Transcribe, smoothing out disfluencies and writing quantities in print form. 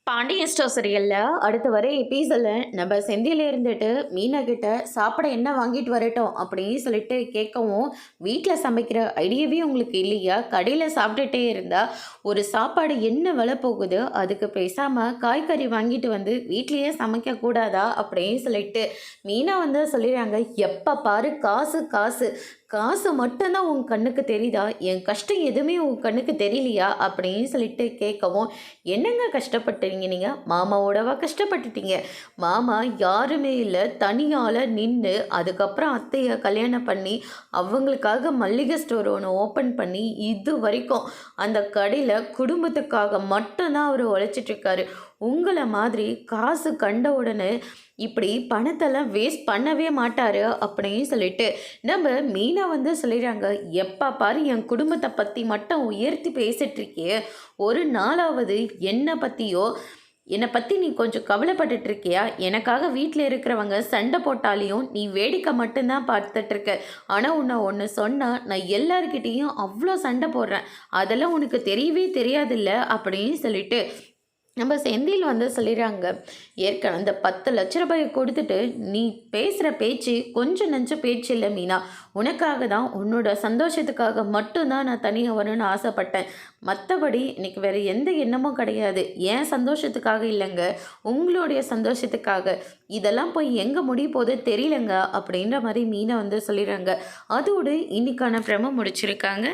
Pandian store சீரியலில் அடுத்து வர எபிசோடில் நம்ம செந்தியில் இருந்துட்டு மீனா கிட்ட சாப்பிட என்ன வாங்கிட்டு வரட்டும் அப்படின்னு சொல்லிட்டு கேட்கவும், வீட்டில் சமைக்கிற ஐடியாவே உங்களுக்கு இல்லையா? கடையில் சாப்பிட்டுட்டே இருந்தால் ஒரு சாப்பாடு என்ன விலை போகுது, அதுக்கு பேசாமல் காய்கறி வாங்கிட்டு வந்து வீட்லேயே சமைக்கக்கூடாதா அப்படின்னு சொல்லிட்டு மீனா வந்து சொல்லிடுறாங்க. எப்போ பாரு காசு காசு காசு மட்டும்தான் உன் கண்ணுக்கு தெரியுதா? என் கஷ்டம் எதுவுமே உன் கண்ணுக்கு தெரியலையா அப்படின்னு சொல்லிட்டு கேட்கவும், என்னங்க கஷ்டப்பட்டீங்க நீங்கள்? மாமாவோடவா கஷ்டப்பட்டுட்டீங்க? மாமா யாருமே இல்லை, தனியால் நின்று அதுக்கப்புறம் அத்தையை கல்யாணம் பண்ணி அவங்களுக்காக மல்லிகை ஸ்டோர் ஒன்று ஓப்பன் பண்ணி இது வரைக்கும் அந்த கடையில் குடும்பத்துக்காக மட்டும்தான் அவர் உழைச்சிட்ருக்காரு. உங்களை மாதிரி காசு கண்ட உடனே இப்படி பணத்தெல்லாம் வேஸ்ட் பண்ணவே மாட்டார் அப்படின்னு சொல்லிட்டு நம்ம மீனா வந்து சொல்லிடுறாங்க. எப்போ பாரு என் குடும்பத்தை பற்றி மட்டும் உயர்த்தி பேசிட்டு இருக்கியே, ஒரு நாளாவது என்னை பற்றி நீ கொஞ்சம் கவலைப்பட்டுட்டு இருக்கியா? எனக்காக வீட்டில் இருக்கிறவங்க சண்டை போட்டாலையும் நீ வேடிக்கை மட்டும்தான் பார்த்துட்ருக்க. ஆனால் உன்னை ஒன்று சொன்னால் நான் எல்லாருக்கிட்டேயும் அவ்வளோ சண்டை போடுறேன், அதெல்லாம் உனக்கு தெரியவே தெரியாதில்ல அப்படின்னு சொல்லிட்டு நம்ம செந்தில் வந்து சொல்லிடுறாங்க. ஏற்கனவே அந்த 10 லட்ச ரூபாயை கொடுத்துட்டு நீ பேசுகிற பேச்சு கொஞ்சம் நஞ்ச பேச்சு இல்லை மீனா. உனக்காக தான், உன்னோட சந்தோஷத்துக்காக மட்டும்தான் நான் தனியாக வரணும்னு ஆசைப்பட்டேன். மற்றபடி எனக்கு வேறு எந்த எண்ணமும் கிடையாது. ஏன் சந்தோஷத்துக்காக இல்லைங்க, உங்களுடைய சந்தோஷத்துக்காக. இதெல்லாம் போய் எங்கே முடிய போது தெரியலங்க அப்படின்ற மாதிரி மீனா வந்து சொல்லிடுறாங்க. அதோடு இன்னைக்கான பிரம முடிச்சிருக்காங்க.